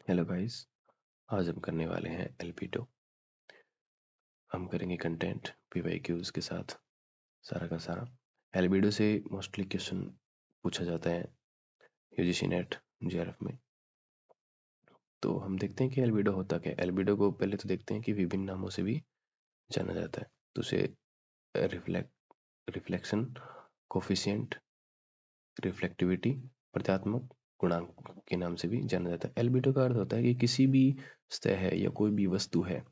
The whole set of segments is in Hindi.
हेलो गाइस, आज हम करने वाले हैं एल्पिडो। हम करेंगे कंटेंट पीवाईक्यूज के साथ सारा का सारा। एल्बिडो से मोस्टली क्वेश्चन पूछा जाता है यूजीसी नेट जेआरएफ में। तो हम देखते हैं कि एल्बिडो होता क्या है। एल्बिडो को पहले तो देखते हैं कि विभिन्न नामों से भी जाना जाता है। तो उसे रिफ्लेक्शन कोफिशिएंट, रिफ्लेक्टिविटी, प्रत्यात्मक गुणांक के नाम से भी जाना जाता है। एल्बिडो का अर्थ होता है कि किसी भी सतह है या कोई भी वस्तु है,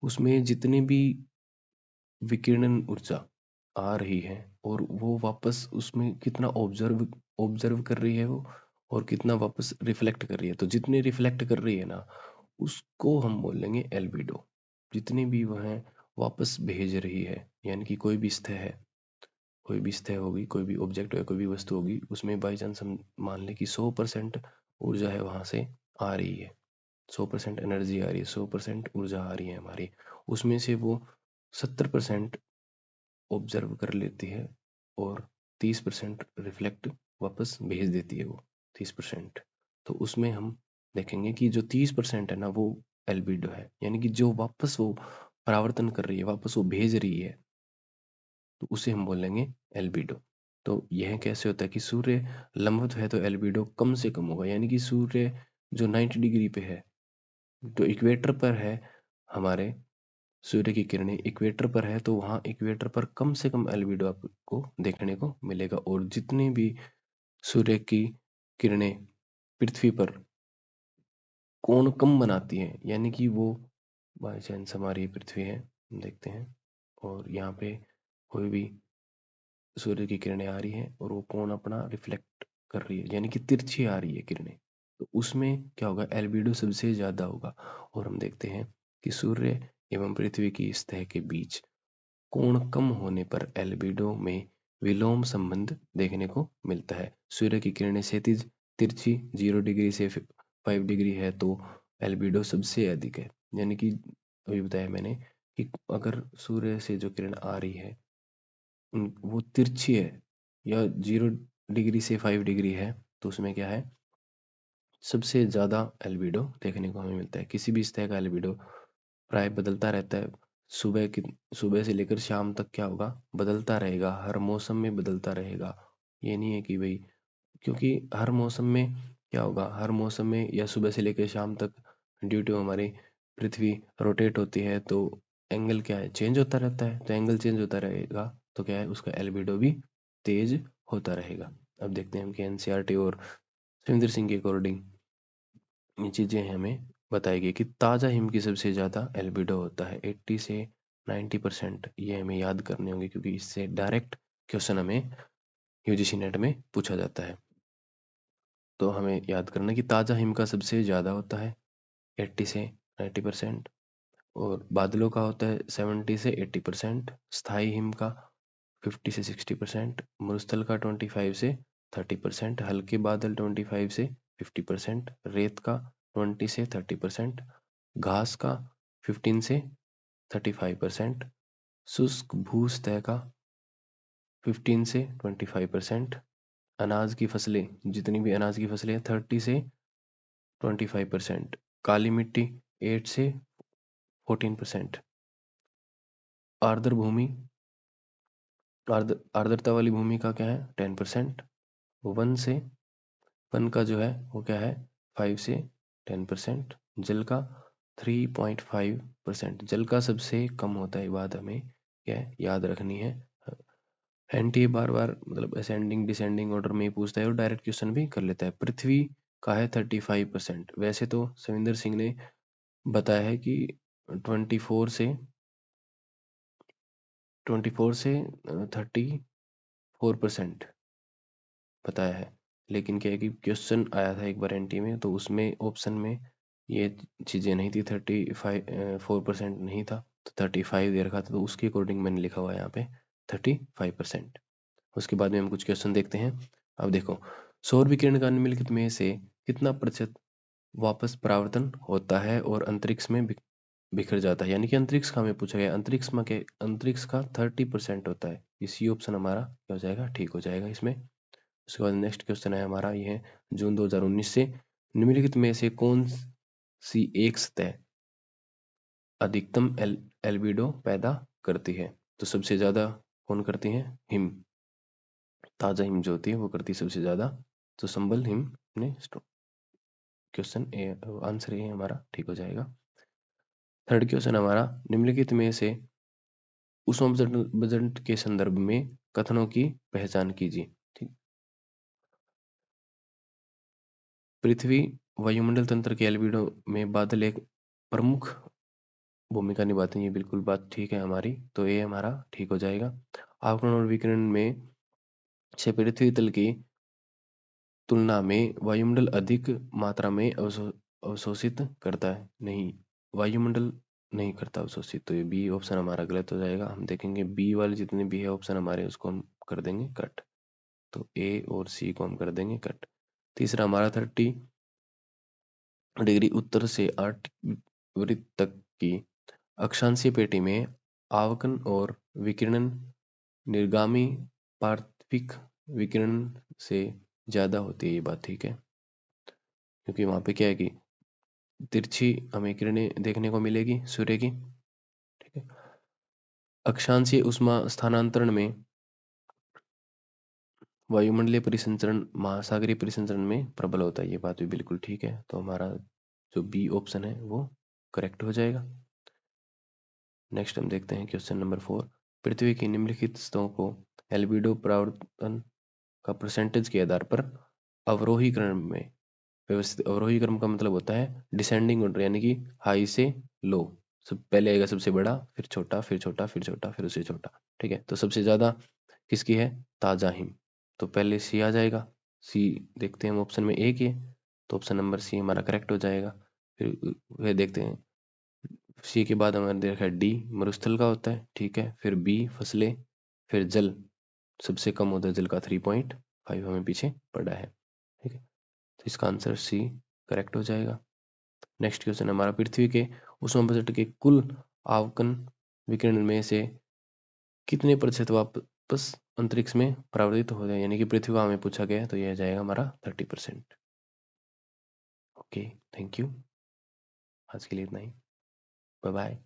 उसमें जितने भी विकिरण ऊर्जा आ रही है और वो वापस उसमें कितना ऑब्जर्व कर रही है वो, और कितना वापस रिफ्लेक्ट कर रही है। तो जितने रिफ्लेक्ट कर रही है ना, उसको हम बोलेंगे एल्बिडो। जितनी भी वह वापस भेज रही है, यानी कि कोई भी सतह है, कोई भी सतह होगी, कोई भी ऑब्जेक्ट है, कोई भी वस्तु होगी, उसमें बाई चांस हम मान लें कि 100% ऊर्जा है वहां से आ रही है, 100% एनर्जी आ रही है, 100% ऊर्जा आ रही है हमारी, उसमें से वो 70% ऑब्जर्व कर लेती है और 30% रिफ्लेक्ट वापस भेज देती है वो 30%। तो उसमें हम देखेंगे कि जो 30% है ना, वो एल्बिडो है, यानी कि जो वापस वो परावर्तन कर रही है, वापस वो भेज रही है, तो उसे हम बोलेंगे एल्बिडो। तो यह कैसे होता है कि सूर्य लंबवत है तो एल्बिडो कम से कम होगा, यानी कि सूर्य जो 90 डिग्री पे है, तो इक्वेटर पर है, हमारे सूर्य की किरणें इक्वेटर पर है, तो वहां इक्वेटर पर कम से कम एल्बिडो आपको देखने को मिलेगा। और जितने भी सूर्य की किरणें पृथ्वी पर कोण कम बनाती हैं, यानी कि वो बाई चांस हमारी पृथ्वी है, हम देखते हैं, और यहाँ पे कोई भी सूर्य की किरणें आ रही हैं और वो कोण अपना रिफ्लेक्ट कर रही है, यानी कि तिरछी आ रही है किरणें, तो उसमें क्या होगा, एल्बिडो सबसे ज्यादा होगा। और हम देखते हैं कि सूर्य एवं पृथ्वी की सतह के बीच कोण कम होने पर एल्बिडो में विलोम संबंध देखने को मिलता है। सूर्य की किरणें क्षैतिज तिरछी 0 डिग्री से 5 डिग्री है तो एल्बिडो सबसे अधिक है। यानी कि अभी बताया मैंने कि अगर सूर्य से जो किरण आ रही है वो तिरछी है या 0 डिग्री से 5 डिग्री है, तो उसमें क्या है, सबसे ज्यादा एल्बिडो देखने को हमें मिलता है। किसी भी सतह का एल्बिडो प्राय बदलता रहता है। सुबह से लेकर शाम तक क्या होगा, बदलता रहेगा, हर मौसम में बदलता रहेगा। ये नहीं है कि भाई, क्योंकि हर मौसम में क्या होगा, हर मौसम में या सुबह से लेकर शाम तक ड्यू टू हमारी पृथ्वी रोटेट होती है, तो एंगल क्या है, चेंज होता रहता है। तो एंगल चेंज होता रहेगा तो क्या है, उसका एल्बिडो भी तेज होता रहेगा। अब देखते हैं हम कि एनसीईआरटी और सुरेंद्र सिंह के अकॉर्डिंग ये चीजें हमें बताई गई कि ताजा हिम की सबसे ज्यादा एल्बिडो होता है 80 से 90%। ये हमें याद करने होंगे क्योंकि इससे डायरेक्ट क्वेश्चन हमें यूजीसी नेट में पूछा जाता है। तो हमें याद करना कि ताजा हिम का सबसे ज्यादा होता है 80 से 90%, और बादलों का होता है 70 से 80%, स्थायी हिम का 50 से 60%, मरुस्थल का 25 से 30%, हल्के बादल 25 से 50%, रेत का 20 से 30%, घास का 15 से 35%, शुष्क भूसतह का 15 से 25%, अनाज की फसलें, जितनी भी अनाज की फसलें 30 से 25%, काली मिट्टी 8 से 14%, आर्द्र भूमि, आर्द्रता वाली भूमि का क्या है 10%, वन से, वन का जो है वो क्या है 5 से 10%, जल का 3.5%। जल का सबसे कम होता है, ये बात हमें क्या है याद रखनी है। एनटीए बार बार मतलब असेंडिंग डिसेंडिंग ऑर्डर में ही पूछता है और डायरेक्ट क्वेश्चन भी कर लेता है। पृथ्वी का है 35%। वैसे तो सविंदर सिंह ने बताया है कि 24 से 34% बताया है, लेकिन क्या है कि क्वेश्चन आया था एक बार एनटी में, तो उसमें ऑप्शन में ये चीजें नहीं थी, 34% नहीं था, तो 35 दे रखा था, तो उसके अकॉर्डिंग मैंने लिखा हुआ है यहाँ पे 35%। उसके बाद में हम कुछ क्वेश्चन देखते हैं। अब देखो, सौर विकिरण का निम्नलिखित में से कितना प्रतिशत वापस परावर्तन होता है और अंतरिक्ष में बिखर जाता है, यानी कि अंतरिक्ष का हमें पूछा गया। अंतरिक्ष का 30% होता है। इसी ऑप्शन हमारा क्या हो जाएगा, ठीक हो जाएगा इसमें। उसके बाद नेक्स्ट क्वेश्चन है हमारा, ये है जून 2019 से, निम्नलिखित में से कौन सी एक सतह अधिकतम एल्बिडो पैदा करती है। तो सबसे ज्यादा कौन करती है? हिम, ताजा हिम जो होती है वो करती है सबसे ज्यादा। तो संबल हिम ने क्वेश्चन ए, आंसर ए हमारा ठीक हो जाएगा। थर्ड क्वेश्चन हमारा, निम्नलिखित में से ऊष्मा बजट के संदर्भ में कथनों की पहचान कीजिए। ठीक, पृथ्वी वायुमंडल तंत्र के एल्बिडो में बादल एक प्रमुख भूमिका निभाते हैं, ये बिल्कुल बात ठीक है हमारी, तो ये हमारा ठीक हो जाएगा। आवरण और विकिरण में से पृथ्वी तल की तुलना में वायुमंडल अधिक मात्रा में अवशोषित करता है। नहीं, वायुमंडल नहीं करता अवशोषित, तो ये बी ऑप्शन हमारा गलत हो जाएगा। हम देखेंगे बी वाले जितने भी है ऑप्शन हमारे, उसको हम कर देंगे कट। तो ए और सी को हम कर देंगे कट। तीसरा हमारा 30 डिग्री उत्तर से 8 वृत्त तक की अक्षांशीय पेटी में आवकन और विकिरण निर्गामी पार्थिक विकिरण से ज्यादा होती है, ये बात ठीक है, क्योंकि वहां पे क्या है कि तिरछी हमें किरणें देखने को मिलेगी सूर्य की। ठीक है, अक्षांशीय उष्मा स्थानांतरण में वायुमंडलीय परिसंचरण महासागरीय परिसंचरण में प्रबल होता है, ये बात भी बिल्कुल ठीक है। तो हमारा जो बी ऑप्शन है वो करेक्ट हो जाएगा। नेक्स्ट हम देखते हैं क्वेश्चन नंबर 4। पृथ्वी की निम्नलिखित सतहों को एल्बिडो परावर्तन का परसेंटेज के आधार पर अवरोही क्रम में व्यवस्थित। अवरोही क्रम का मतलब होता है डिसेंडिंग ऑर्डर, यानी कि हाई से लो। सब पहले आएगा सबसे बड़ा, फिर छोटा, फिर छोटा, फिर छोटा, फिर उससे छोटा। ठीक है, तो सबसे ज्यादा किसकी है? ताजा हिम। तो पहले सी आ जाएगा। सी देखते हैं हम ऑप्शन में एक ही है, तो ऑप्शन नंबर सी हमारा करेक्ट हो जाएगा। फिर देखते हैं सी के बाद हमारे देखा डी मरुस्थल का होता है। ठीक है, फिर बी फसलें, फिर जल सबसे कम होता है जल का 3.5 हमें पीछे पड़ा है। ठीक है, तो इसका आंसर सी करेक्ट हो जाएगा। नेक्स्ट क्वेश्चन हमारा, पृथ्वी के उष्मा बजट के कुल आवकन विकिरण में से कितने प्रतिशत वापस अंतरिक्ष में परावर्तित हो जाए, यानी कि पृथ्वी में पूछा गया है, तो यह जाएगा हमारा 30%। ओके, थैंक यू, आज के लिए इतना ही, बाय बाय।